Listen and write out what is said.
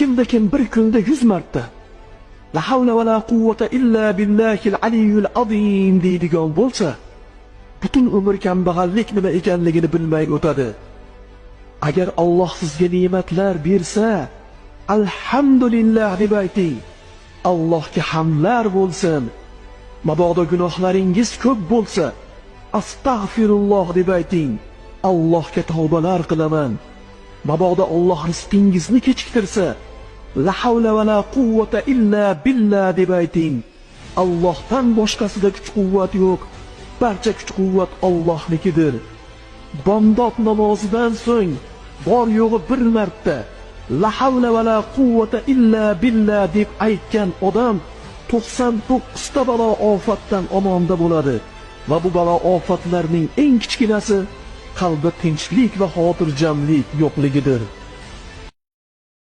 kimda kim bir kunda 100 marta la havla va la quvvata illa billahil aliyyul azim deydigan bo'lsa, butun umr kambag'allik nima ekanligini bilmay o'tadi. Agar Alloh sizga ne'matlar bersa, alhamdulillah deb ayting. Allohga hamdlar bo'lsin. Mabodo gunohlaringiz ko'p bo'lsa, astag'firulloh deb ayting. Allohga tavbalar qilaman. Mabodo Alloh rizqingizni kechiktirsa, la havla va la quvvata illa billah deb ayting. Allohdan boshqasida kuch-quvvat yo'q. Barcha kuch-quvvat Allohnikidir. Bomdod namozidan so'ng bor yo'g'i bir marta la havla va la quvvata illa billah deb aytgan odam 99 ta balo ofatdan omonda bo'ladi. Va bu balo ofatlarning eng kichkinasi qalbda tinchlik va xotirjamlik yo'qligidir.